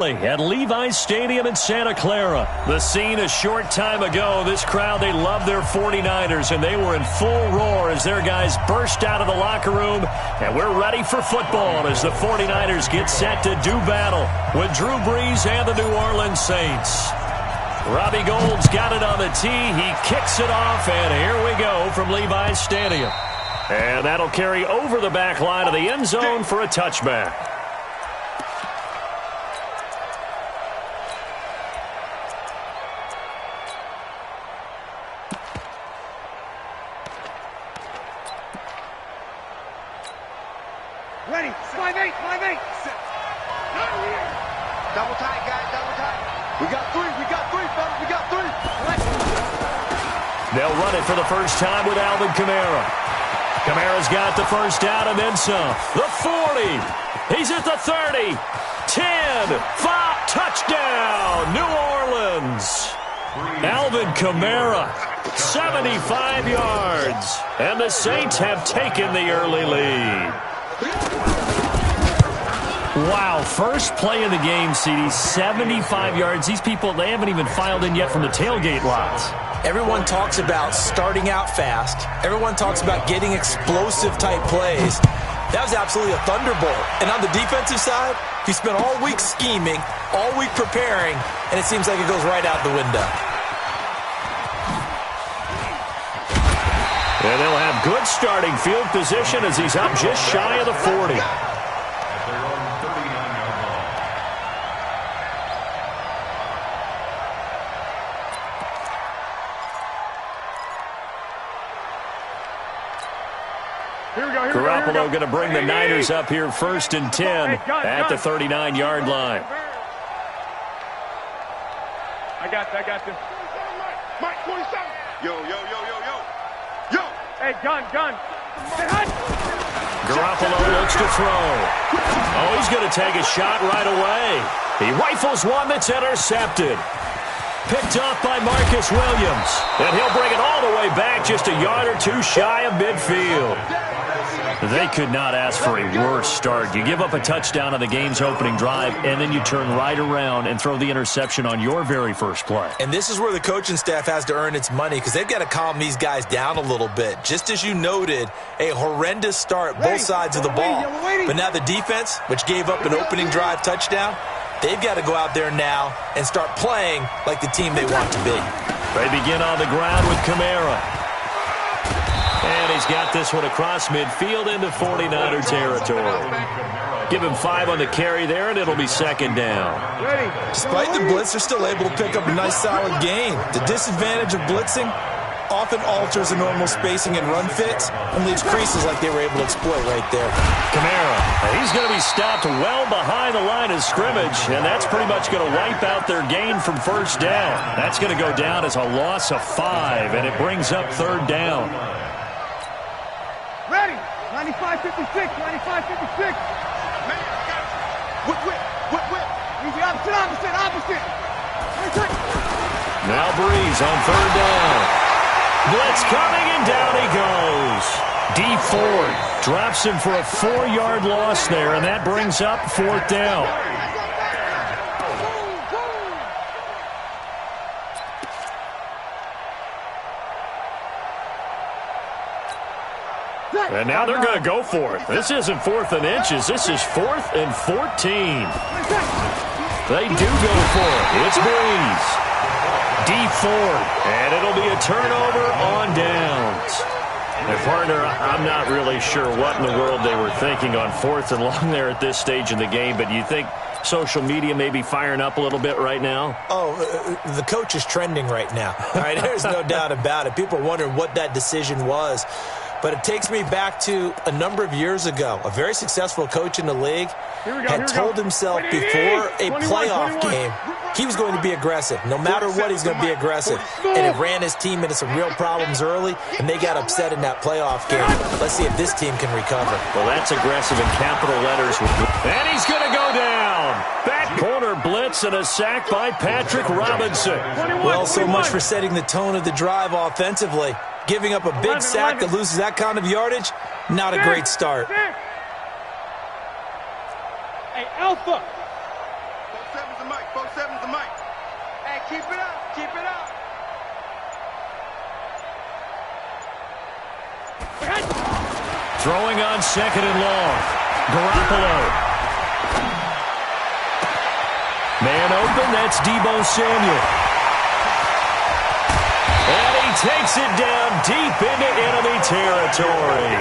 At Levi's Stadium in Santa Clara. The scene a short time ago. This crowd, they love their 49ers, and they were in full roar as their guys burst out of the locker room. And we're ready for football as the 49ers get set to do battle with Drew Brees and the New Orleans Saints. Robbie Gould's got it on the tee. He kicks it off, and here we go from Levi's Stadium. And that'll carry over the back line of the end zone for a touchback. Ready, 5-8. Double tight, guys, double tight. We got three, fellas, we got three. They'll run it for the first time with Alvin Kamara. Kamara's got the first down and then some. The 40. He's at the 30. 10. 5. Touchdown, New Orleans. Alvin Kamara, 75 yards. And the Saints have taken the early lead. Wow, first play of the game, CD, 75 yards. These people, they haven't even filed in yet from the tailgate lots. Everyone talks about starting out fast. Everyone talks about getting explosive-type plays. That was absolutely a thunderbolt. And on the defensive side, he spent all week scheming, all week preparing, and it seems like it goes right out the window. And they'll have good starting field position as he's up just shy of the 40. Garoppolo going to bring the Niners up here 1st and 10 at the 39-yard line. I got this. Mike, 27. Yo. Hey, gun. Garoppolo looks to throw. Oh, he's going to take a shot right away. He rifles one that's intercepted. Picked off by Marcus Williams. And he'll bring it all the way back just a yard or two shy of midfield. They could not ask for a worse start. You give up a touchdown on the game's opening drive, and then you turn right around and throw the interception on your very first play. And this is where the coaching staff has to earn its money because they've got to calm these guys down a little bit. Just as you noted, a horrendous start both sides of the ball. But now the defense, which gave up an opening drive touchdown, they've got to go out there now and start playing like the team they want to be. They begin on the ground with Kamara. And he's got this one across midfield into 49er territory. Give him 5 on the carry there, and it'll be 2nd down. Despite the blitz, they're still able to pick up a nice, solid gain. The disadvantage of blitzing often alters the normal spacing and run fits and leaves creases like they were able to exploit right there. Kamara, he's going to be stopped well behind the line of scrimmage, and that's pretty much going to wipe out their gain from 1st down. That's going to go down as a loss of 5, and it brings up 3rd down. Ready, 95-56. Whip. Easy, opposite. Now Brees on 3rd down. Blitz coming, and down he goes. D. Ford drops him for a 4-yard loss there, and that brings up 4th down. And now they're going to go for it. This isn't 4th and inches. This is 4th and 14. They do go for it. It's Brees. D. Ford. And it'll be a turnover on downs. And partner, I'm not really sure what in the world they were thinking on 4th and long there at this stage in the game, but you think social media may be firing up a little bit right now? Oh, the coach is trending right now. All right, there's no doubt about it. People are wondering what that decision was. But it takes me back to a number of years ago. A very successful coach in the league had told himself before a playoff game he was going to be aggressive. No matter what, he's going to be aggressive. And it ran his team into some real problems early, and they got upset in that playoff game. Let's see if this team can recover. Well, that's aggressive in capital letters. And he's going to go down. Back corner blitz and a sack by Patrick Robinson. Well, so much for setting the tone of the drive offensively. Giving up a big sack that loses that kind of yardage, not a great start. Hey, Alpha. mic. 47's the mic. Hey, keep it up. Keep it up. Throwing on second and long. Garoppolo. Man open, that's Deebo Samuel. And he takes it down deep into enemy territory.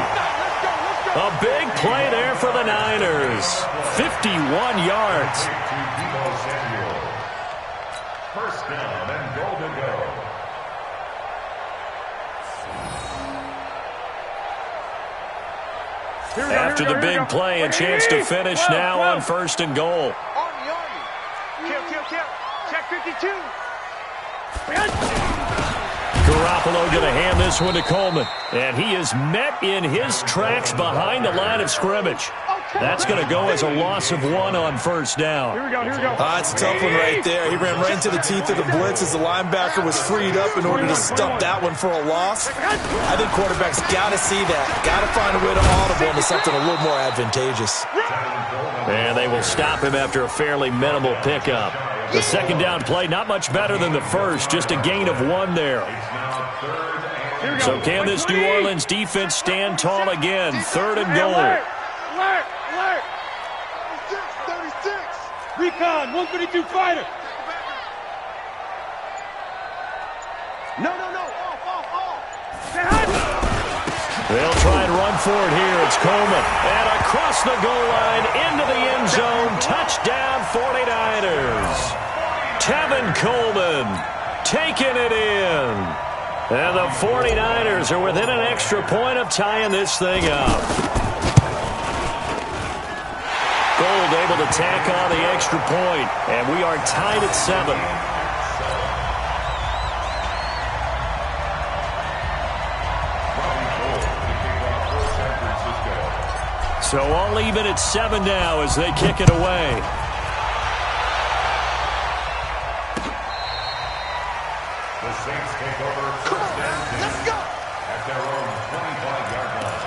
A big play there for the Niners. 51 yards. First down and goal to go. After the big play, a chance to finish now on first and goal. Kill. Check 52. Garoppolo going to hand this one to Coleman. And he is met in his tracks behind the line of scrimmage. That's going to go as a loss of 1 on first down. Here we go. It's a tough one right there. He ran right into the teeth of the blitz as the linebacker was freed up in order to stop that one for a loss. I think quarterbacks got to see that. Got to find a way to audible into something a little more advantageous. And they will stop him after a fairly minimal pickup. The second down play, not much better than the first, just a gain of 1 there. So can this New Orleans defense stand tall again? Third and goal. Alert! 36. Recon, 132 fighter. No. Off. They'll try and run for it here. It's Coleman. And across the goal line, into the end zone. Touchdown 49ers. Tevin Coleman taking it in. And the 49ers are within an extra point of tying this thing up. Gold able to tack on the extra point, and we are tied at 7. So all even at 7 now as they kick it away. The Saints take over first and 10. Let's go. At their own 25-yard line.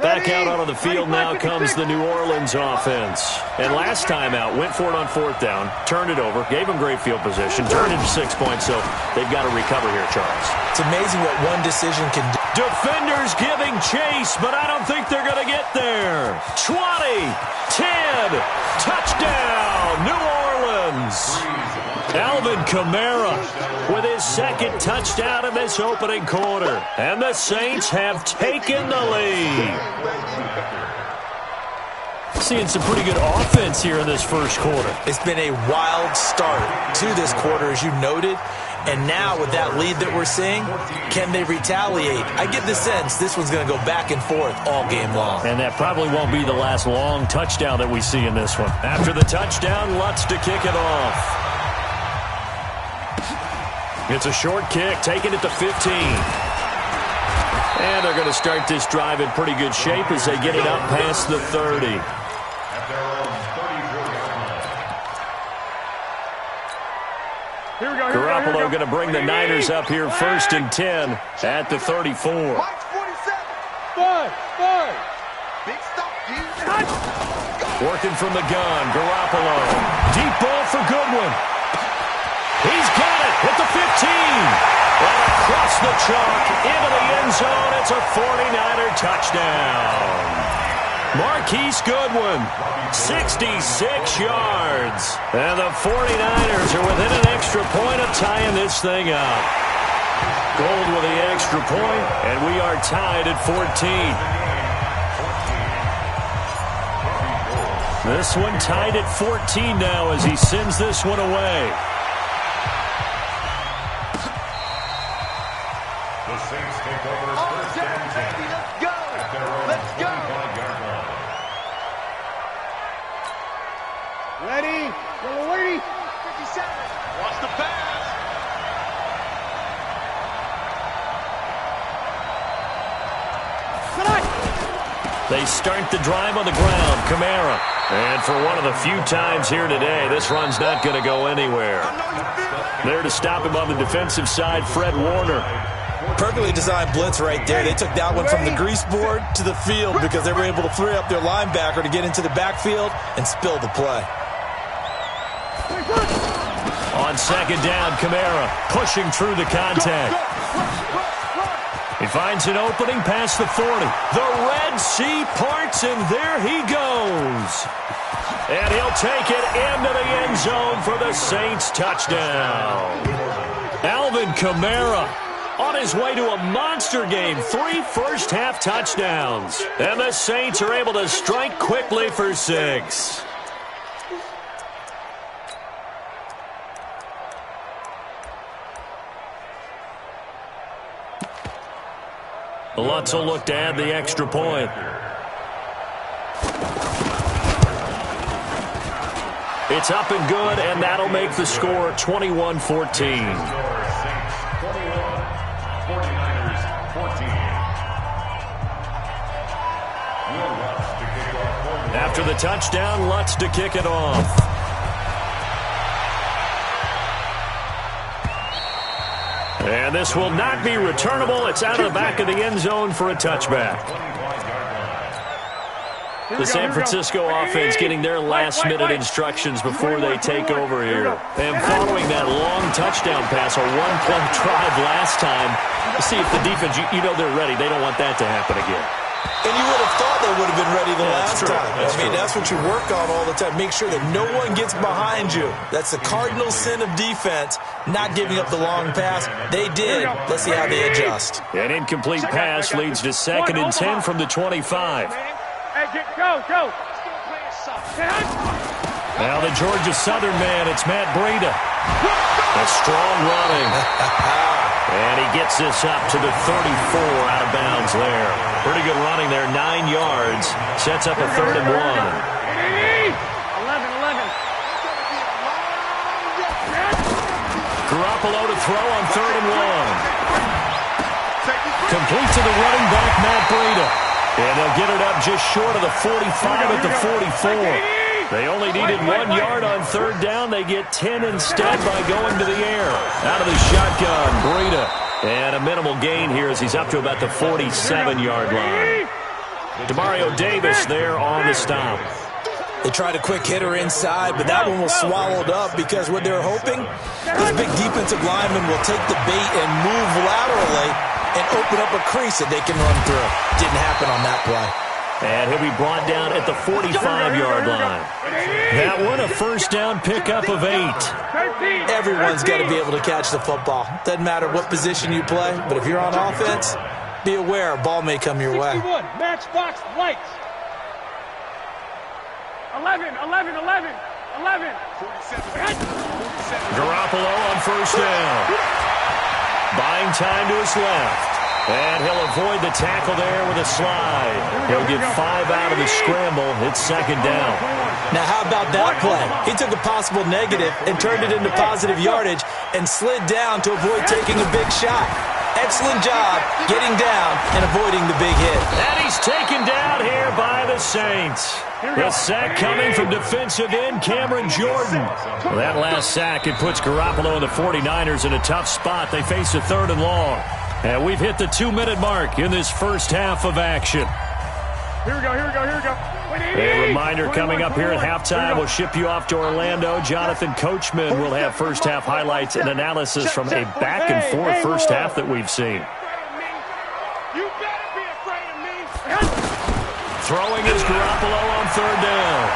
Back out onto the field now comes the New Orleans offense. And last time out, went for it on fourth down, turned it over, gave them great field position, turned it to 6 points, so they've got to recover here, Charles. It's amazing what one decision can do. Defenders giving chase, but I don't think they're going to get there. 20, 10, touchdown, New Orleans. Alvin Kamara with his second touchdown in this opening quarter. And the Saints have taken the lead. Seeing some pretty good offense here in this first quarter. It's been a wild start to this quarter, as you noted. And now with that lead that we're seeing, can they retaliate? I get the sense this one's going to go back and forth all game long. And that probably won't be the last long touchdown that we see in this one. After the touchdown, Lutz to kick it off. It's a short kick, taking it to 15. And they're going to start this drive in pretty good shape as they get it up past the 30. At their own 34-yard line. Here we go. Garoppolo going to bring the Niners up here first and 10 at the 34. Mike's 47. Five. Big stop, D. Working from the gun, Garoppolo. Deep ball for Goodwin. He's got it at the 15. And across the chalk into the end zone. It's a 49er touchdown. Marquise Goodwin, 66 yards. And the 49ers are within an extra point of tying this thing up. Gold with the extra point, and we are tied at 14. This one tied at 14 now as he sends this one away. The Saints take over first and 10. Let's go. At their own 25-yard line. Ready? We're waiting. 57. Watch the pass. They start the drive on the ground. Kamara And for one of the few times here today, this run's not going to go anywhere. There to stop him on the defensive side, Fred Warner. Perfectly designed blitz right there. They took that one from the grease board to the field because they were able to free up their linebacker to get into the backfield and spill the play. On second down, Kamara pushing through the contact. He finds an opening past the 40. The Red Sea parts, and there he goes. And he'll take it into the end zone for the Saints touchdown. Alvin Kamara on his way to a monster game. 3 first-half touchdowns. And the Saints are able to strike quickly for 6. Lutz will look to add the extra point. It's up and good, and that'll make the score 21-14. After the touchdown, Lutz to kick it off. And this will not be returnable. It's out of the back of the end zone for a touchback. The San Francisco offense getting their last-minute instructions before they take over here. And following that long touchdown pass, a one-play drive last time, see if the defense, you know they're ready. They don't want that to happen again. And you would have thought they would have been ready the last time. That's what you work on all the time. Make sure that no one gets behind you. That's the cardinal sin of defense, not giving up the long pass. They did. Let's see how they adjust. An incomplete pass leads to 2nd and 10 from the 25. Go. Now the Georgia Southern man, it's Matt Breida. A strong running. And he gets this up to the 34 out of bounds there. Pretty good running there, 9 yards. Sets up a 3rd and 1. 11. Garoppolo to throw on 3rd and 1. Complete to the running back, Matt Breida. And they'll get it up just short of the 45 at the 44. They only needed 1 yard on 3rd down. They get 10 instead by going to the air. Out of the shotgun, Breida. And a minimal gain here as he's up to about the 47-yard line. Demario Davis there on the stop. They tried a quick hitter inside, but that one was swallowed up because what they're hoping, this big defensive lineman will take the bait and move laterally and open up a crease that they can run through. Didn't happen on that play. And he'll be brought down at the 45-yard line. That one a first down pickup of 8. Everyone's got to be able to catch the football. Doesn't matter what position you play, but if you're on offense, be aware a ball may come your way. 61, matchbox lights. 11. Garoppolo on first down. Buying time to his left. And he'll avoid the tackle there with a slide. He'll get 5 out of the scramble. It's 2nd down. Now, how about that play? He took a possible negative and turned it into positive yardage and slid down to avoid taking a big shot. Excellent job getting down and avoiding the big hit. And he's taken down here by the Saints. The sack coming from defensive end Cameron Jordan. Well, that last sack, it puts Garoppolo and the 49ers in a tough spot. They face a 3rd and long. And we've hit the 2-minute mark in this first half of action. Here we go. A reminder coming up here at halftime, we'll ship you off to Orlando. Jonathan Coachman will have first half highlights and analysis from a back-and-forth first half that we've seen. You better be afraid of me. Throwing is Garoppolo on 3rd down.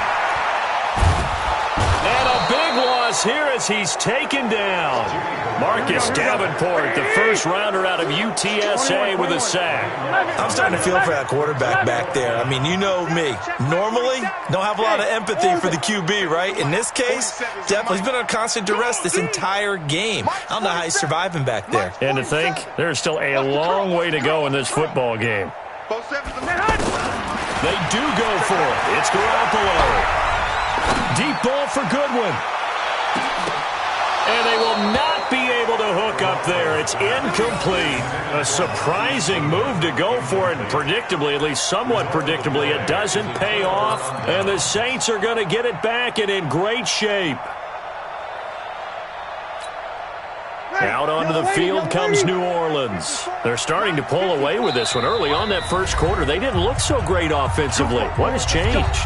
And a big loss here as he's taken down. Marcus Davenport, the first rounder out of UTSA with a sack. I'm starting to feel for that quarterback back there. I mean, you know me. Normally, don't have a lot of empathy for the QB, right? In this case, definitely he's been under constant duress this entire game. I don't know how he's surviving back there. And to think, there's still a long way to go in this football game. They do go for it. It's Garoppolo. Deep ball for Goodwin. And they will not be able to hook up there. It's incomplete. A surprising move to go for it. Predictably, at least somewhat predictably, it doesn't pay off. And the Saints are going to get it back and in great shape. Out onto the field comes New Orleans. They're starting to pull away with this one. Early on that first quarter, they didn't look so great offensively. What has changed?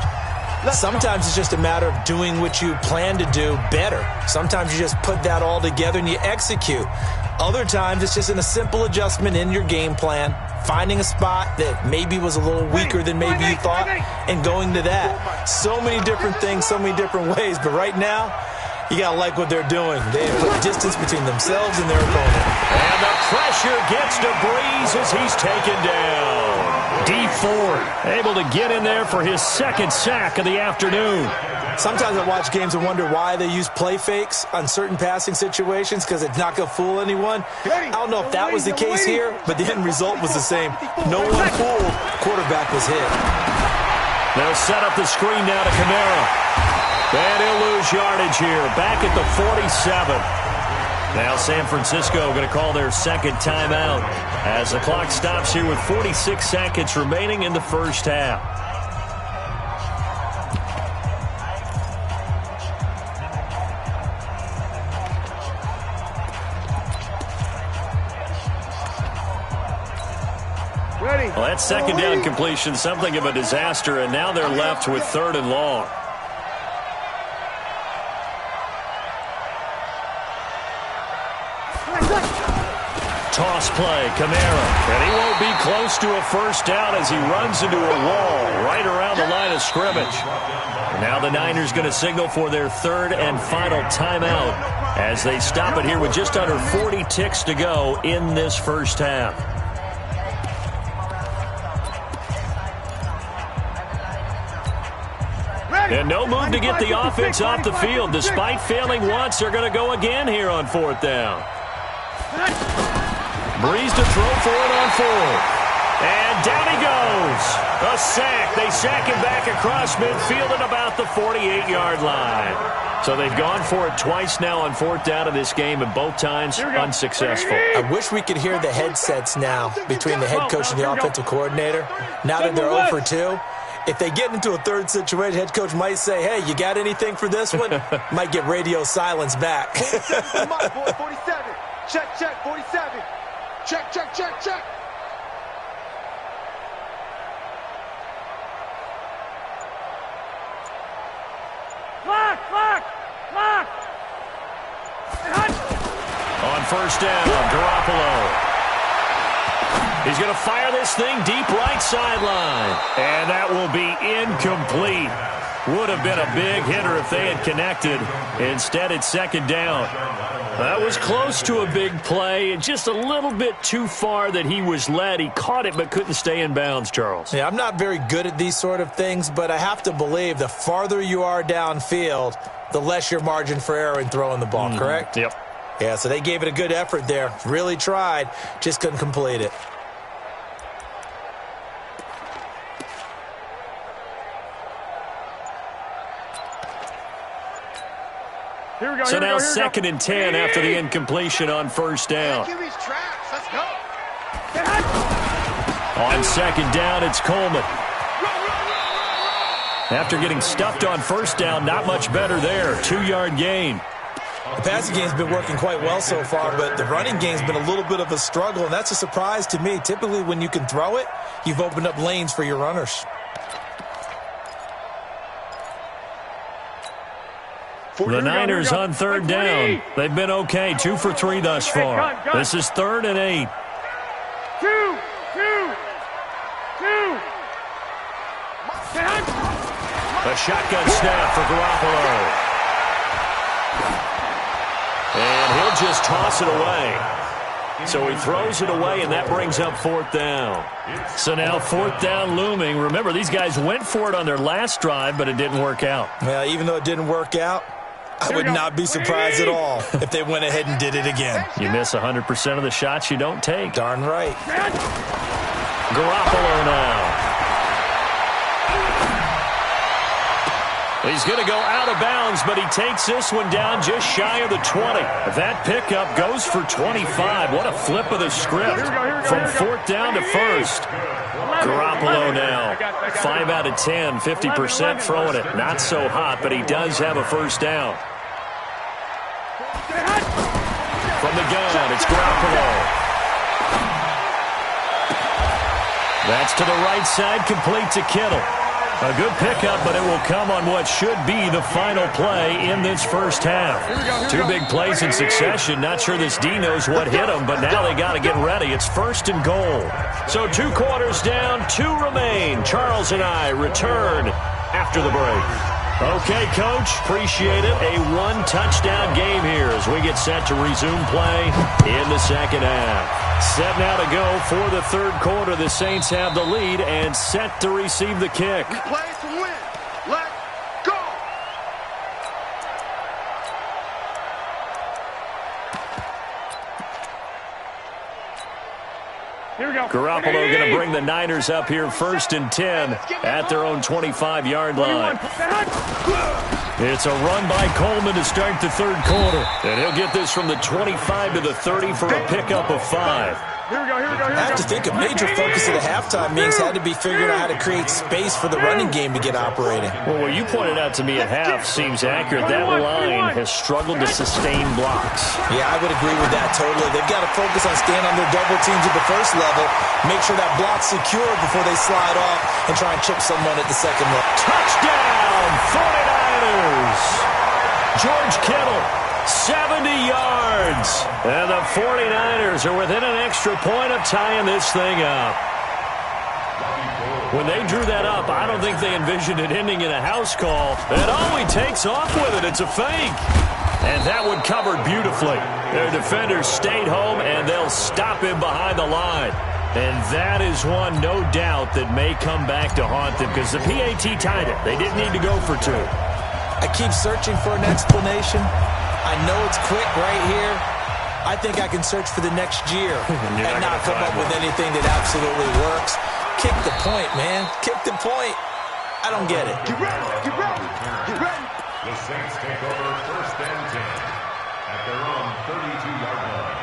Sometimes it's just a matter of doing what you plan to do better. Sometimes you just put that all together and you execute. Other times it's just a simple adjustment in your game plan, finding a spot that maybe was a little weaker than maybe you thought, and going to that. So many different things, so many different ways, but right now, you got to like what they're doing. They have put distance between themselves and their opponent. And the pressure gets to Breeze as he's taken down. D Ford able to get in there for his second sack of the afternoon. Sometimes I watch games and wonder why they use play fakes on certain passing situations because it's not going to fool anyone. I don't know if that was the case here, but the end result was the same. No one fooled. Quarterback was hit. They'll set up the screen now to Kamara. And he'll lose yardage here, back at the 47. Now San Francisco going to call their second timeout as the clock stops here with 46 seconds remaining in the first half. Well, that second down completion, something of a disaster, and now they're left with third and long. Toss play, Kamara, and he won't be close to a first down as he runs into a wall right around the line of scrimmage. And now the Niners going to signal for their third and final timeout as they stop it here with just under 40 ticks to go in this first half. And no move to get the offense off the field. Despite failing once, they're going to go again here on fourth down. Breeze to throw for it on fourth. And down he goes. A sack. They sack him back across midfield at about the 48-yard line. So they've gone for it twice now on fourth down of this game, and both times unsuccessful. I wish we could hear the headsets now between the head coach and the offensive coordinator. Now that they're 0 for 2, if they get into a third situation, head coach might say, hey, you got anything for this one? Might get radio silence back. 47. Check, check, 47. Check, check, check, check. Lock, lock, lock. On first down, Garoppolo. He's going to fire this thing deep right sideline. And that will be incomplete. Would have been a big hitter if they had connected. Instead, it's second down. That was close to a big play, and just a little bit too far that he was led. He caught it but couldn't stay in bounds, Charles. Yeah, I'm not very good at these sort of things, but I have to believe the farther you are downfield, the less your margin for error in throwing the ball, correct? Yep. Yeah, so they gave it a good effort there. Really tried, just couldn't complete it. So now second and 10 after the incompletion on first down. QB's tracks. Let's go. On second down, it's Coleman. After getting stuffed on first down, not much better there. 2-yard gain. The passing game's been working quite well so far, but the running game's been a little bit of a struggle, and that's a surprise to me. Typically, when you can throw it, you've opened up lanes for your runners. The Niners on third down. They've been okay. 2 for 3 thus far. This is 3rd and 8. 2. A shotgun snap for Garoppolo. And he'll just toss it away. So he throws it away, and that brings up 4th down. So now 4th down looming. Remember, these guys went for it on their last drive, but it didn't work out. Well, even though it didn't work out, I would not be surprised at all if they went ahead and did it again. You miss 100% of the shots you don't take. Darn right. Garoppolo now. He's going to go out of bounds, but he takes this one down just shy of the 20. That pickup goes for 25. What a flip of the script from fourth down to first. Garoppolo now, 5 out of 10, 50% throwing it. Not so hot, but he does have a first down. From the gun, it's Garoppolo. That's to the right side, complete to Kittle. A good pickup, but it will come on what should be the final play in this first half. Two big plays in succession. Not sure this D knows what hit him, but now they got to get ready. It's first and goal. So 2 quarters down, 2 remain. Charles and I return after the break. Okay, Coach, appreciate it. A 1-touchdown game here as we get set to resume play in the second half. Set now to go for the third quarter. The Saints have the lead and set to receive the kick. We play to win. Let's go. Here we go. Garoppolo going to bring the Niners up here first and 10 at their own 25-yard line. It's a run by Coleman to start the third quarter. And he'll get this from the 25 to the 30 for a pickup of 5. Here we go. I have to think a major focus of the halftime meetings had to be figuring out how to create space for the running game to get operating. Well, what you pointed out to me at half seems accurate. That line has struggled to sustain blocks. Yeah, I would agree with that totally. They've got to focus on staying on their double teams at the first level, make sure that block's secure before they slide off and try and chip someone at the second level. Touchdown, 49ers! George Kittle, 70 yards. And the 49ers are within an extra point of tying this thing up. When they drew that up, I don't think they envisioned it ending in a house call. And he takes off with it. It's a fake. And that one covered beautifully. Their defenders stayed home, and they'll stop him behind the line. And that is one, no doubt, that may come back to haunt them because the PAT tied it. They didn't need to go for 2. I keep searching for an explanation. I know it's quick right here. I think I can search for the next year and not come up with anything that absolutely works. Kick the point, man. Kick the point. I don't get it. Get ready. Get ready. Get ready. The Saints take over first and 10 at their own 32-yard line.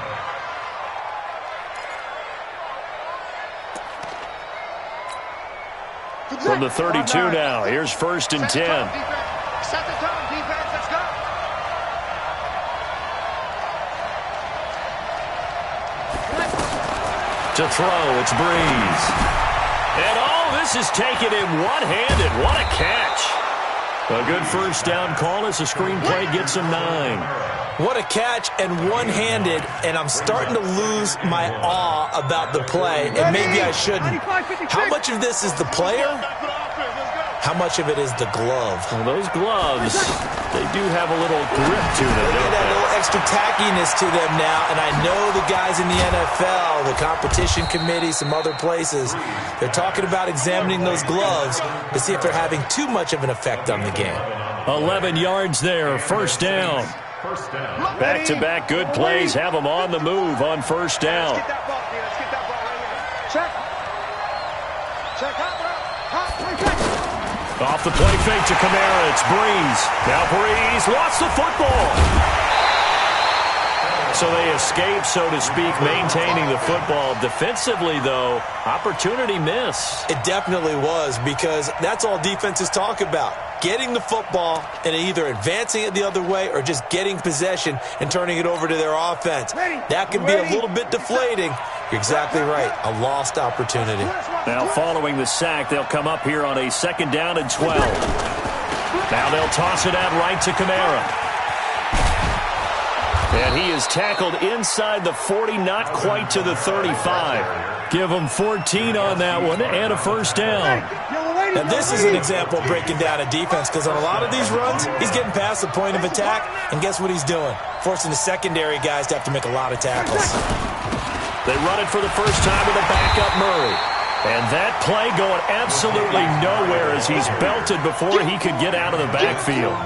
From the 32 now, here's first and 10. Set the tone, defense. Let's go. To throw, it's Breeze. And this is taken in one-handed. What a catch. A good first down call as the screenplay gets him 9. What a catch and one-handed, and I'm starting to lose my awe about the play, and maybe I shouldn't. How much of this is the player? How much of it is the glove? Well, those gloves, they do have a little grip to them. They get a little extra tackiness to them now, and I know the guys in the NFL, the competition committee, some other places, they're talking about examining those gloves to see if they're having too much of an effect on the game. 11 yards there, first down. Back-to-back good plays have them on the move on first down. Let's get that ball, Let's get that ball right here. Check. Off the play fake to Kamara, it's Breeze. Now Breeze lost the football. So they escape, so to speak, maintaining the football. Defensively, though, opportunity miss. It definitely was, because that's all defenses talk about. Getting the football and either advancing it the other way or just getting possession and turning it over to their offense. That can be a little bit deflating. You're exactly right. A lost opportunity. Now following the sack, they'll come up here on a second down and 12. Now they'll toss it out right to Kamara. And he is tackled inside the 40, not quite to the 35. Give him 14 on that one and a first down. Now this is an example of breaking down a defense, because on a lot of these runs, he's getting past the point of attack, and guess what he's doing? Forcing the secondary guys to have to make a lot of tackles. They run it for the first time with a backup Murray. And that play going absolutely nowhere as he's belted before he could get out of the backfield.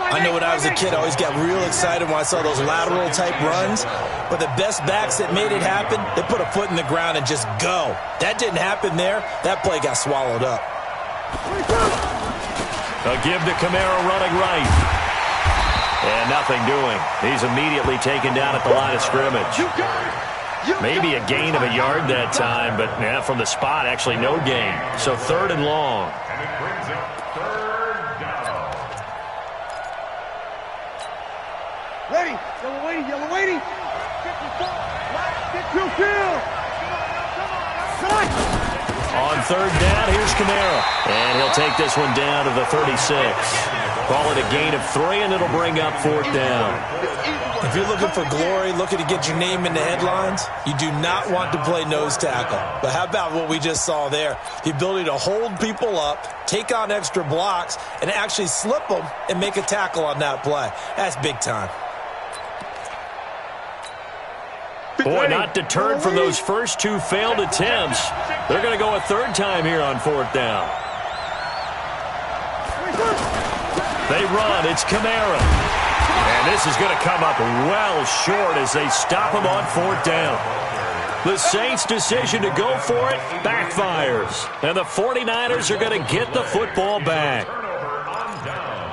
I know when I was a kid, I always got real excited when I saw those lateral-type runs. But the best backs that made it happen, they put a foot in the ground and just go. That didn't happen there. That play got swallowed up. A give to Kamara running right. And nothing doing. He's immediately taken down at the line of scrimmage. Maybe a gain of a yard that time, but yeah, from the spot, actually no gain. So 3rd and long. And it brings up 3rd down. Ready. Yellow waiting. Yellow waiting. Get to kill. Come on. On 3rd down, here's Kamara. And he'll take this one down to the 36. Call it a gain of 3, and it'll bring up 4th down. If you're looking for glory, looking to get your name in the headlines, you do not want to play nose tackle. But how about what we just saw there? The ability to hold people up, take on extra blocks, and actually slip them and make a tackle on that play. That's big time. Boy, not deterred from those first 2 failed attempts. They're going to go a 3rd time here on 4th down. They run. It's Kamara. And this is going to come up well short as they stop him on 4th down. The Saints' decision to go for it backfires. And the 49ers are going to get the football back. Turnover on downs.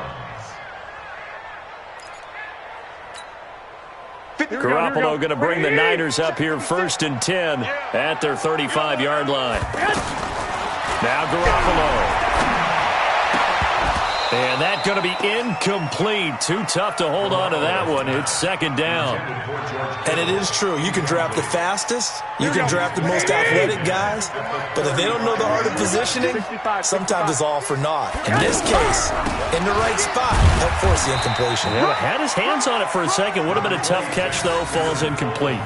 Garoppolo going to bring the Niners up here 1st and 10 at their 35-yard line. Now Garoppolo. And that's going to be incomplete. Too tough to hold on to that one. It's 2nd down. And it is true. You can draft the fastest. You can draft the most athletic guys. But if they don't know the art of positioning, sometimes it's all for naught. In this case, in the right spot, help force the incompletion. Yeah, had his hands on it for a second. Would have been a tough catch, though. Falls incomplete.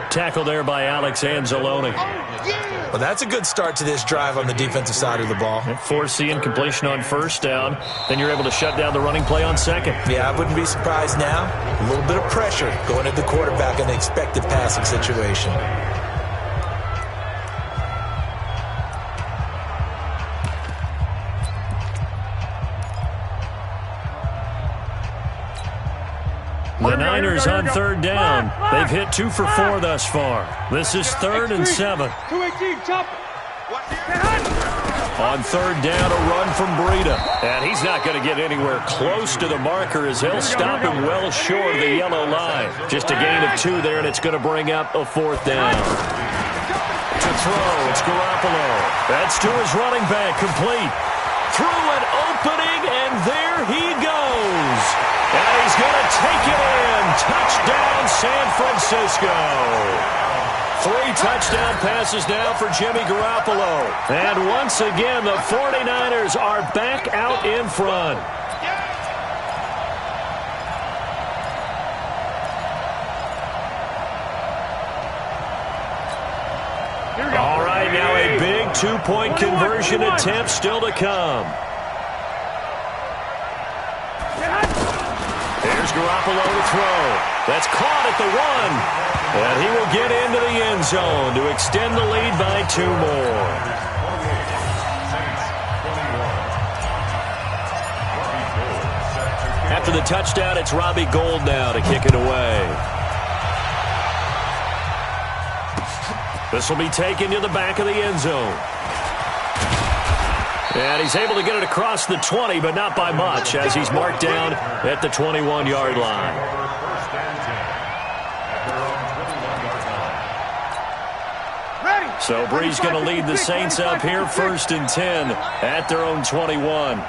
Tackle there by Alex Anzalone. Well, that's a good start to this drive on the defensive side of the ball. Force the incompletion on 1st down. Then you're able to shut down the running play on 2nd. Yeah, I wouldn't be surprised now. A little bit of pressure going at the quarterback in the expected passing situation. The Niners on 3rd down. They've hit 2 for 4 thus far. This is 3rd and 7. 218, chop. On 3rd down, a run from Breida. And he's not going to get anywhere close to the marker as they'll stop him well short of the yellow line. Just a gain of 2 there, and it's going to bring up a 4th down. To throw, it's Garoppolo. That's to his running back, complete. Through an opening, and there he goes. And he's going to take it in. Touchdown, San Francisco. 3 touchdown passes now for Jimmy Garoppolo. And once again, the 49ers are back out in front. All right, now a big 2-point conversion attempt still to come. Here's Garoppolo to throw. That's caught at the 1. And he will get into the end zone to extend the lead by 2 more. After the touchdown, it's Robbie Gould now to kick it away. This will be taken to the back of the end zone. And he's able to get it across the 20, but not by much, as he's marked down at the 21-yard line. So Bree's going to lead the Saints up here 1st and 10 at their own 21.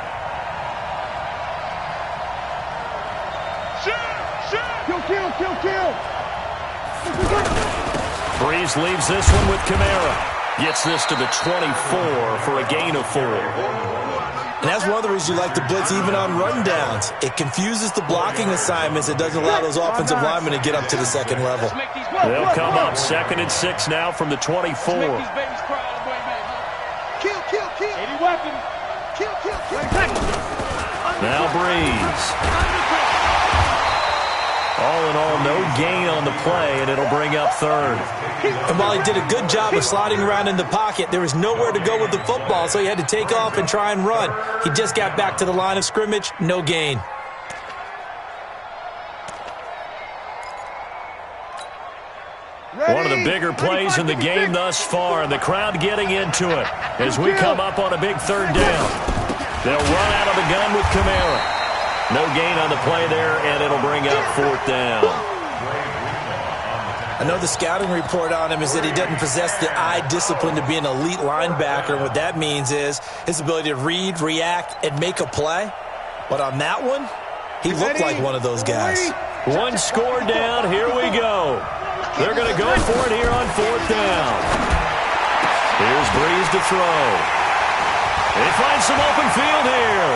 Brees leaves this one with Kamara. Gets this to the 24 for a gain of 4. And that's one of the reasons you like to blitz even on rundowns. It confuses the blocking assignments. It doesn't allow those offensive linemen to get up to the 2nd level. They'll come up 2nd and 6 now from the 24. Now Brees. All in all, no gain on the play, and it'll bring up 3rd. And while he did a good job of sliding around in the pocket, there was nowhere to go with the football, so he had to take off and try and run. He just got back to the line of scrimmage, no gain. One of the bigger plays in the game thus far, and the crowd getting into it as we come up on a big 3rd down. They'll run out of the gun with Kamara. No gain on the play there, and it'll bring up 4th down. I know the scouting report on him is that he doesn't possess the eye discipline to be an elite linebacker. And what that means is his ability to read, react, and make a play. But on that one, he looked like one of those guys. One score down. Here we go. They're going to go for it here on 4th down. Here's Breeze to throw. They find some open field here.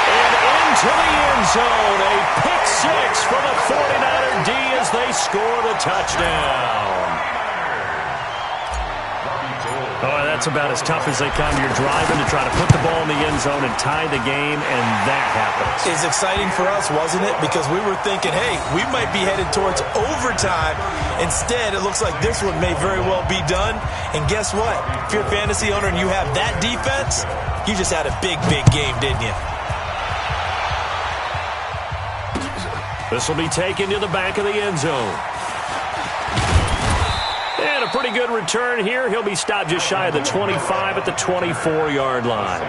And into the end zone. A pick 6 for the 49er D as they score the touchdown. Oh, that's about as tough as they come. You're driving to try to put the ball in the end zone and tie the game, and that happens. It's exciting for us, wasn't it? Because we were thinking, hey, we might be headed towards overtime. Instead, it looks like this one may very well be done. And guess what? If you're a fantasy owner and you have that defense, you just had a big, big game, didn't you? This will be taken to the back of the end zone. And a pretty good return here. He'll be stopped just shy of the 25 at the 24-yard line.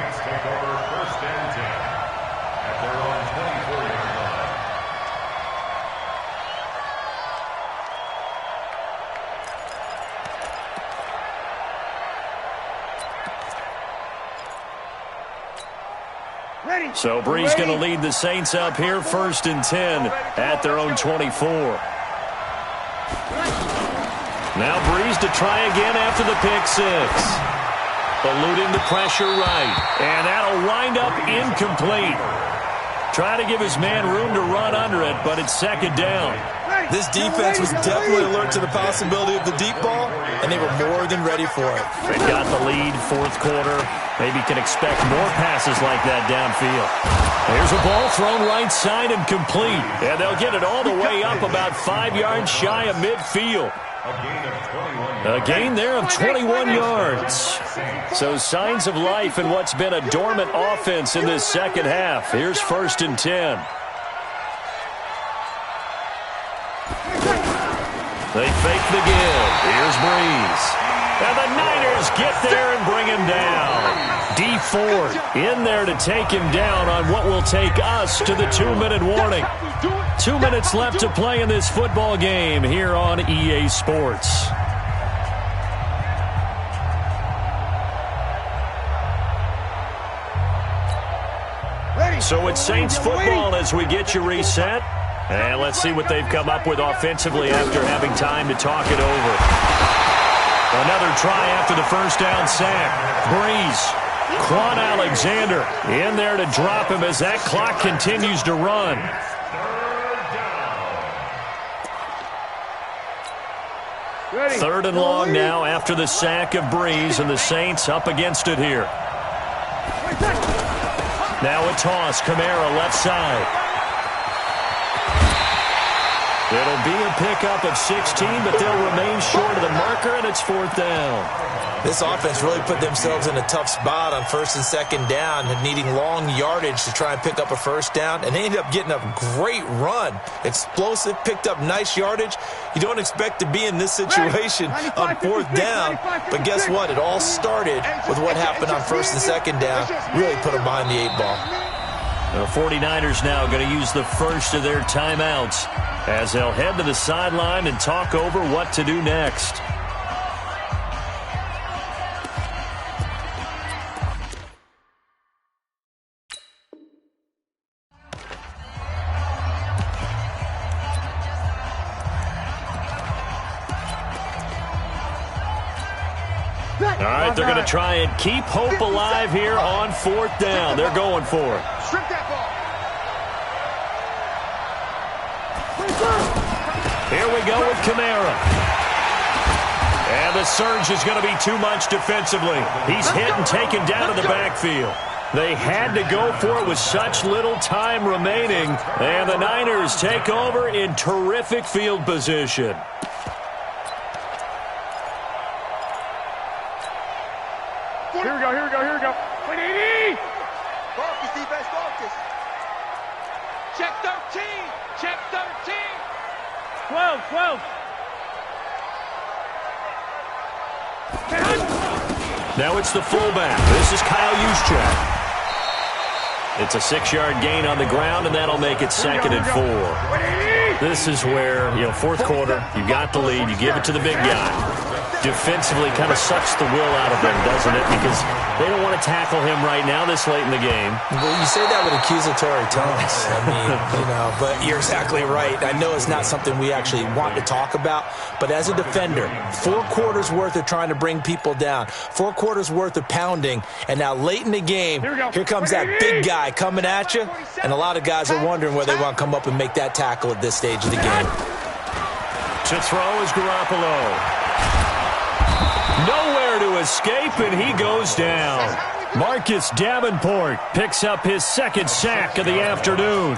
So Breeze going to lead the Saints up here, 1st and 10 at their own 24. Now Breeze to try again after the pick 6. Eluding the pressure right. And that'll wind up incomplete. Trying to give his man room to run under it, but it's 2nd down. This defense was definitely alert to the possibility of the deep ball, and they were more than ready for it. They got the lead, 4th quarter. Maybe can expect more passes like that downfield. There's a ball thrown right side and complete. And they'll get it all the way up about 5 yards shy of midfield. A gain there of 21 yards. So signs of life in what's been a dormant offense in this second half. Here's 1st and 10. They fake the give. Here's Breeze. And the Niners get there and bring him down. D Ford in there to take him down on what will take us to the 2-minute warning. 2 minutes left to play in this football game here on EA Sports. So it's Saints football as we get you reset. And let's see what they've come up with offensively after having time to talk it over. Another try after the 1st down sack. Breeze. Quan Alexander in there to drop him as that clock continues to run. 3rd and long now after the sack of Breeze, and the Saints up against it here. Now a toss. Kamara left side. It'll be a pickup of 16, but they'll remain short of the marker, and it's 4th down. This offense really put themselves in a tough spot on 1st and 2nd down and needing long yardage to try and pick up a 1st down, and they ended up getting a great run. Explosive, picked up nice yardage. You don't expect to be in this situation on 4th down, but guess what? It all started with what happened on 1st and 2nd down. Really put them behind the 8 ball. The 49ers now going to use the first of their timeouts as they'll head to the sideline and talk over what to do next. All right, they're going to try and keep hope alive here on 4th down. They're going for it. Strip that ball. Here we go with Kamara. And the surge is going to be too much defensively. He's hit and taken down in the backfield. They had to go for it with such little time remaining. And the Niners take over in terrific field position. Here we go, here we go, here we go. Wait, Focus, defense, focus. check 13, check 13. 12, 12. Now it's the fullback. This is Kyle Juszczyk. It's a 6-yard gain on the ground, and that'll make it 2nd and 4. This is where, fourth quarter, you got the lead, you give it to the big guy. Defensively kind of sucks the will out of them, doesn't it? Because they don't want to tackle him right now this late in the game. Well, you say that with accusatory tones. I mean, but you're exactly right. I know it's not something we actually want to talk about, but as a defender, 4 quarters worth of trying to bring people down, 4 quarters worth of pounding, and now late in the game, here comes that big guy coming at you, and a lot of guys are wondering where they want to come up and make that tackle at this stage of the game. To throw is Garoppolo. Nowhere to escape, and he goes down. Marcus Davenport picks up his 2nd sack of the afternoon.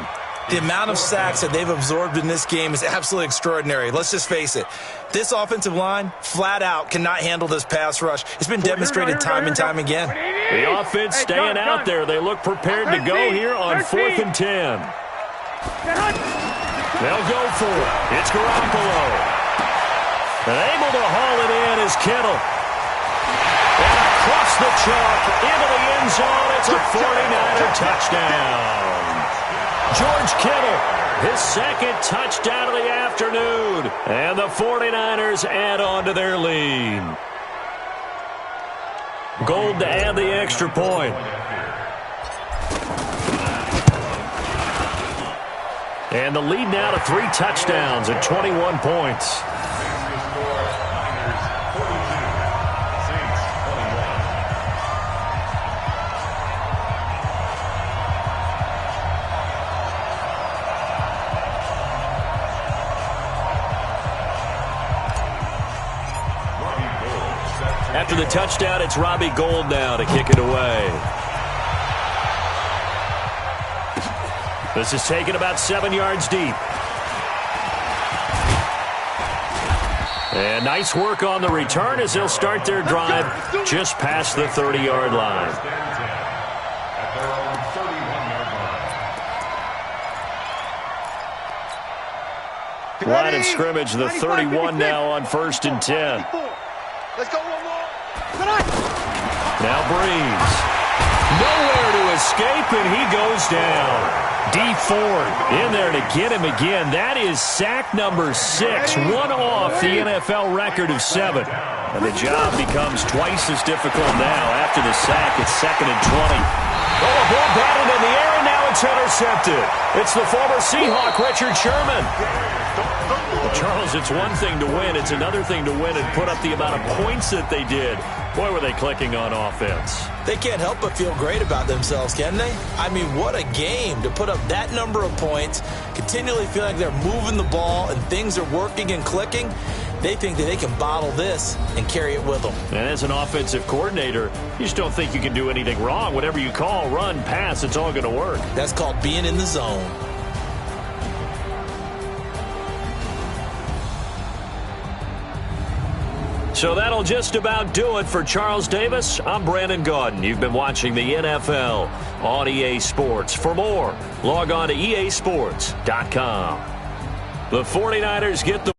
The amount of sacks that they've absorbed in this game is absolutely extraordinary. Let's just face it. This offensive line, flat out, cannot handle this pass rush. It's been demonstrated time and time again. The offense staying out there. They look prepared to go here on 4th and 10. They'll go for it. It's Garoppolo. And able to haul it in is Kittle. And across the chalk, into the end zone, it's a 49er touchdown. George Kittle, his 2nd touchdown of the afternoon. And the 49ers add on to their lead. Gold to add the extra point. And the lead now to 3 touchdowns at 21 points. After the touchdown, it's Robbie Gould now to kick it away. This is taken about 7 yards deep. And nice work on the return as they'll start their drive just past the 30-yard line. Line of scrimmage, the 31 now on 1st and 10. Let's go one more. Now Breeze. Nowhere to escape, and he goes down. D Ford in there to get him again. That is sack number 6, one off the NFL record of 7. And the job becomes twice as difficult now after the sack. It's 2nd and 20. Oh, a ball batted in the air, and now it's intercepted. It's the former Seahawk, Richard Sherman. Well, Charles, it's one thing to win. It's another thing to win and put up the amount of points that they did. Boy, were they clicking on offense. They can't help but feel great about themselves, can they? I mean, what a game to put up that number of points, continually feel like they're moving the ball and things are working and clicking. They think that they can bottle this and carry it with them. And as an offensive coordinator, you just don't think you can do anything wrong. Whatever you call, run, pass, it's all going to work. That's called being in the zone. So that'll just about do it for Charles Davis. I'm Brandon Gaudin. You've been watching the NFL on EA Sports. For more, log on to easports.com. The 49ers get the